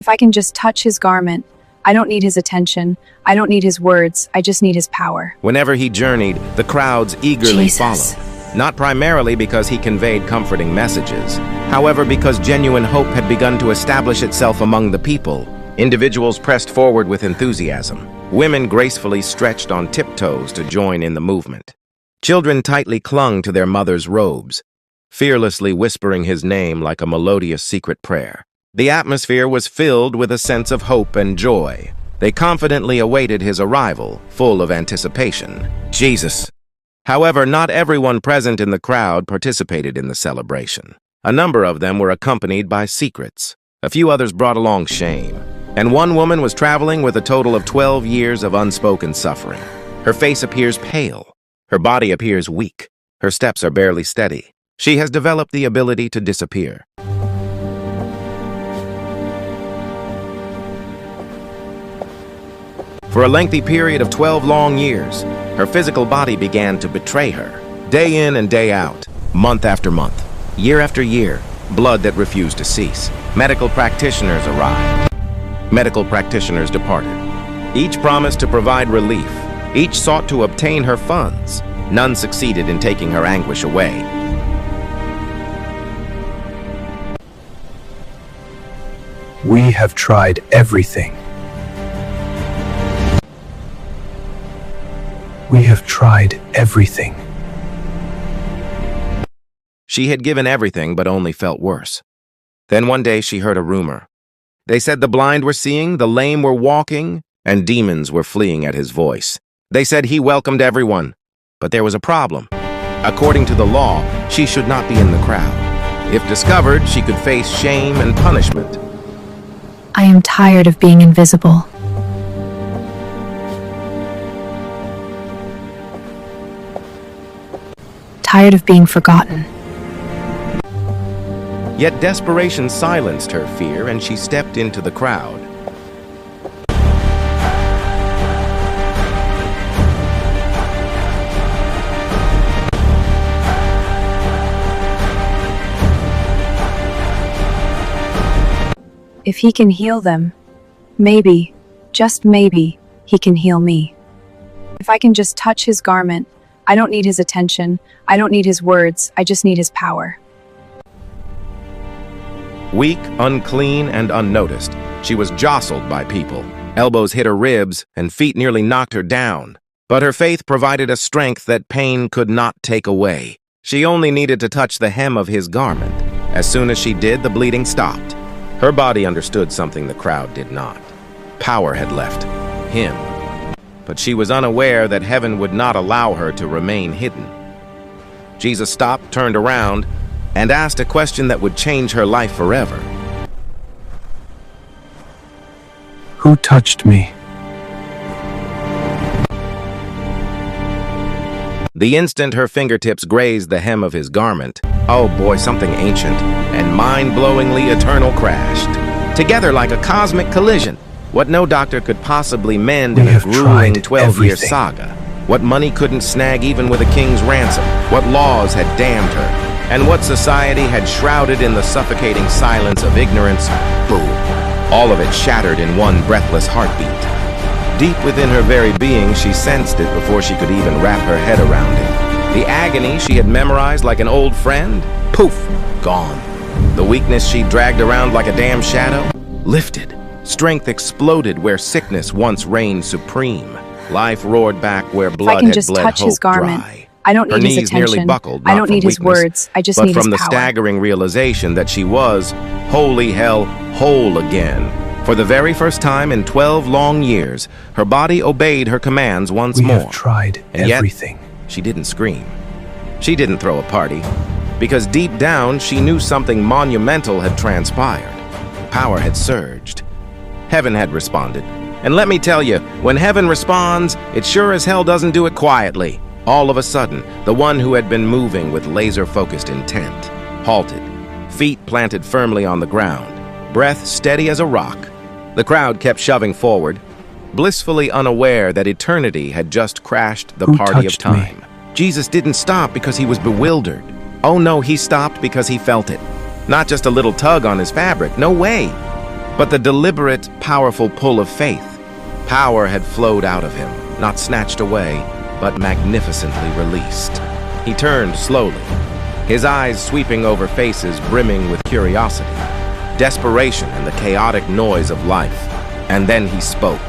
If I can just touch his garment, I don't need his attention, I don't need his words, I just need his power. Whenever he journeyed, the crowds eagerly Jesus. followed. Not primarily because he conveyed comforting messages, however, because genuine hope had begun to establish itself among the people. Individuals pressed forward with enthusiasm. Women gracefully stretched on tiptoes to join in the movement. Children tightly clung to their mothers' robes, fearlessly whispering his name like a melodious secret prayer. The atmosphere was filled with a sense of hope and joy. They confidently awaited his arrival, full of anticipation. Jesus. However, not everyone present in the crowd participated in the celebration. A number of them were accompanied by secrets. A few others brought along shame. And one woman was traveling with a total of 12 years of unspoken suffering. Her face appears pale. Her body appears weak. Her steps are barely steady. She has developed the ability to disappear. For a lengthy period of 12 long years, her physical body began to betray her. Day in and day out, month after month, year after year, blood that refused to cease. Medical practitioners arrived. Medical practitioners departed. Each promised to provide relief. Each sought to obtain her funds. None succeeded in taking her anguish away. We have tried everything. We have tried everything. She had given everything but only felt worse. Then one day she heard a rumor. They said the blind were seeing, the lame were walking, and demons were fleeing at his voice. They said he welcomed everyone, but there was a problem. According to the law, she should not be in the crowd. If discovered, she could face shame and punishment. I am tired of being invisible. Tired of being forgotten. Yet desperation silenced her fear, and she stepped into the crowd. If he can heal them, maybe, just maybe, he can heal me. If I can just touch his garment, I don't need his attention, I don't need his words, I just need his power. Weak, unclean, and unnoticed, she was jostled by people. Elbows hit her ribs, and feet nearly knocked her down. But her faith provided a strength that pain could not take away. She only needed to touch the hem of his garment. As soon as she did, the bleeding stopped. Her body understood something the crowd did not. Power had left him. But she was unaware that heaven would not allow her to remain hidden. Jesus stopped, turned around, and asked a question that would change her life forever. Who touched me? The instant her fingertips grazed the hem of his garment, oh boy, something ancient and mind-blowingly eternal crashed. Together like a cosmic collision, what no doctor could possibly mend in a grueling 12-year saga. What money couldn't snag even with a king's ransom. What laws had damned her. And what society had shrouded in the suffocating silence of ignorance. Boom. All of it shattered in one breathless heartbeat. Deep within her very being, she sensed it before she could even wrap her head around it. The agony she had memorized like an old friend, poof, gone. The weakness she dragged around like a damn shadow, lifted. Strength exploded where sickness once reigned supreme. Life roared back where blood had bled hope dry. I don't need his attention. Nearly buckled, I don't need his words. I just need his power. But from the staggering realization that she was, holy hell, whole again. For the very first time in 12 long years, her body obeyed her commands once more. We have tried everything. Yet, she didn't scream. She didn't throw a party. Because deep down, she knew something monumental had transpired. Power had surged. Heaven had responded. And let me tell you, when heaven responds, it sure as hell doesn't do it quietly. All of a sudden, the one who had been moving with laser-focused intent halted, feet planted firmly on the ground, breath steady as a rock. The crowd kept shoving forward, blissfully unaware that eternity had just crashed the party of time. Jesus didn't stop because he was bewildered. Oh no, he stopped because he felt it. Not just a little tug on his fabric, no way. but the deliberate, powerful pull of faith. Power had flowed out of him, not snatched away, but magnificently released. He turned slowly, his eyes sweeping over faces brimming with curiosity, desperation, and the chaotic noise of life. And then he spoke,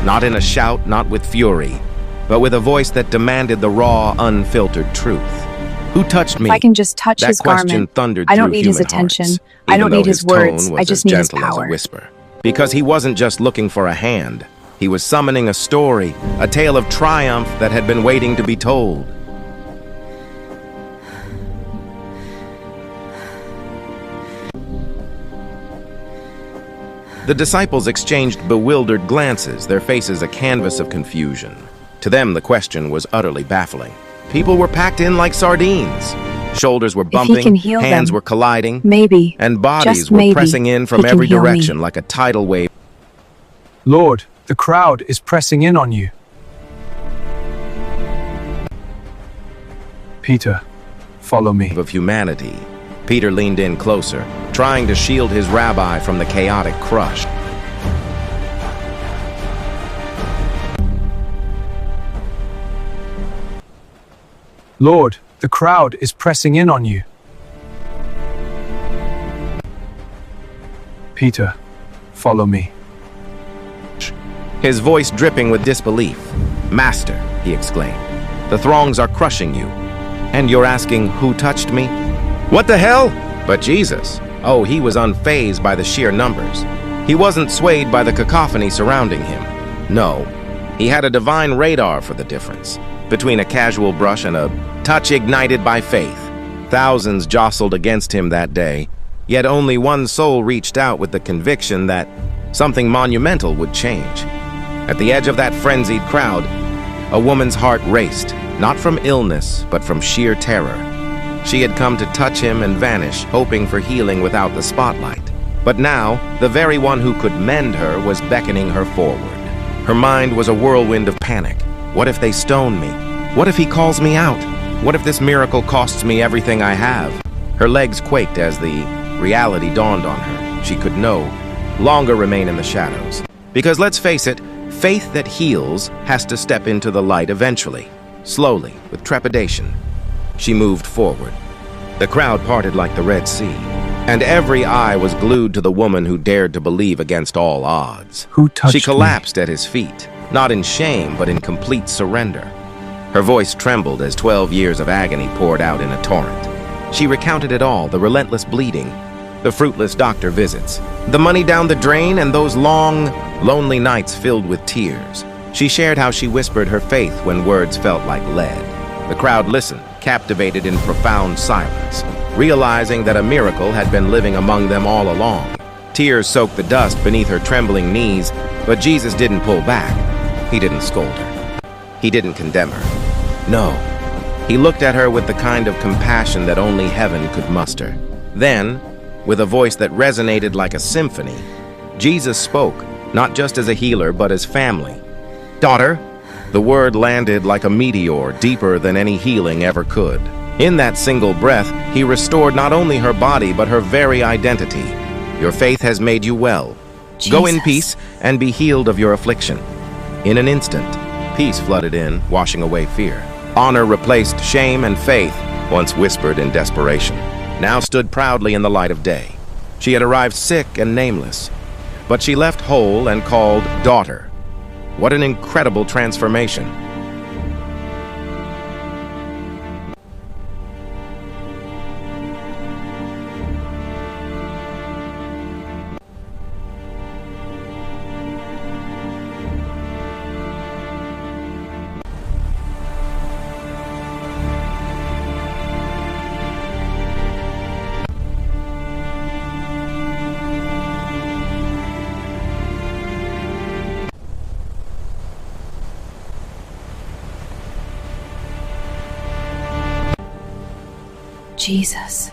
not in a shout, not with fury, but with a voice that demanded the raw, unfiltered truth. Who touched me? If I can just touch his question garment, thundered I don't through need his human attention. hearts, I don't even need though his tone words. was I as just need his gentle as a power. whisper. Because he wasn't just looking for a hand. He was summoning a story, a tale of triumph that had been waiting to be told. The disciples exchanged bewildered glances, their faces a canvas of confusion. To them, the question was utterly baffling. People were packed in like sardines. Shoulders were If he bumping, can heal hands them, were colliding, maybe, and bodies just were maybe, pressing in he from can every heal me. direction like a tidal wave Lord, the crowd is pressing in on you. Peter, follow me. of humanity. Peter leaned in closer, trying to shield his rabbi from the chaotic crush. Lord, the crowd is pressing in on you. Peter, follow me. His voice dripping with disbelief. "Master," he exclaimed, "the throngs are crushing you. And you're asking who touched me? What the hell?" But Jesus, oh, he was unfazed by the sheer numbers. He wasn't swayed by the cacophony surrounding him. No, he had a divine radar for the difference between a casual brush and a touch ignited by faith. Thousands jostled against him that day, yet only one soul reached out with the conviction that something monumental would change. At the edge of that frenzied crowd, a woman's heart raced, not from illness, but from sheer terror. She had come to touch him and vanish, hoping for healing without the spotlight. But now, the very one who could mend her was beckoning her forward. Her mind was a whirlwind of panic. What if they stone me? What if he calls me out? What if this miracle costs me everything I have? Her legs quaked as the reality dawned on her. She could no longer remain in the shadows. Because let's face it, faith that heals has to step into the light eventually. Slowly, with trepidation, she moved forward. The crowd parted like the Red Sea, and every eye was glued to the woman who dared to believe against all odds. Who touched She me? collapsed at his feet, not in shame, but in complete surrender. Her voice trembled as 12 years of agony poured out in a torrent. She recounted it all, the relentless bleeding, the fruitless doctor visits, the money down the drain, and those long, lonely nights filled with tears. She shared how she whispered her faith when words felt like lead. The crowd listened, captivated in profound silence, realizing that a miracle had been living among them all along. Tears soaked the dust beneath her trembling knees, but Jesus didn't pull back. He didn't scold her. He didn't condemn her. No, he looked at her with the kind of compassion that only heaven could muster. Then, with a voice that resonated like a symphony, Jesus spoke, not just as a healer, but as family. "Daughter," the word landed like a meteor, deeper than any healing ever could. In that single breath, he restored not only her body, but her very identity. "Your faith has made you well. Go in Jesus. peace and be healed of your affliction." In an instant, peace flooded in, washing away fear. Honor replaced shame, and faith, once whispered in desperation, now stood proudly in the light of day. She had arrived sick and nameless, but she left whole and called daughter. What an incredible transformation. Jesus.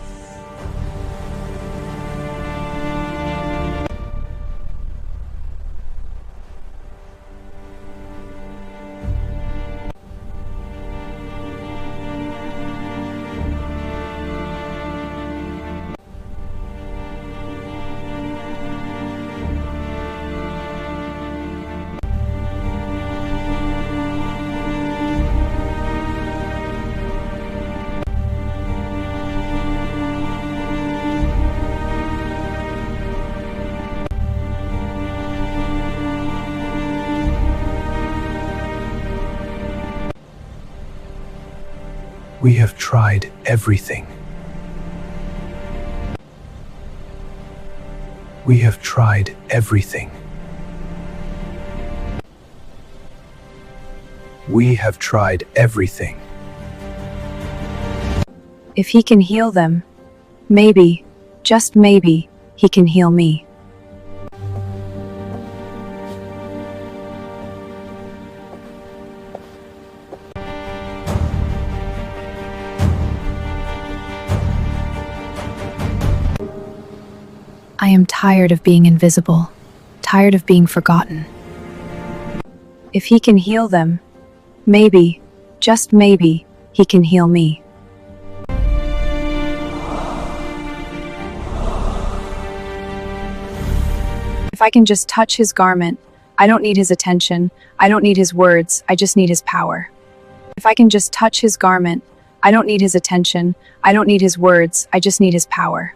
We have tried everything. We have tried everything. We have tried everything. If he can heal them, maybe, just maybe, he can heal me. I am tired of being invisible, tired of being forgotten. If he can heal them, maybe, just maybe, he can heal me. If I can just touch his garment, I don't need his attention, I don't need his words, I just need his power. If I can just touch his garment, I don't need his attention, I don't need his words, I just need his power.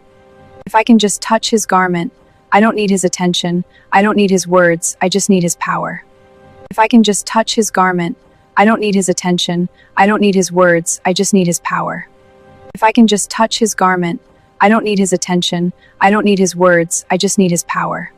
If I can just touch his garment, I don't need his attention, I don't need his words, I just need his power. If I can just touch his garment, I don't need his attention, I don't need his words, I just need his power. If I can just touch his garment, I don't need his attention, I don't need his words, I just need his power.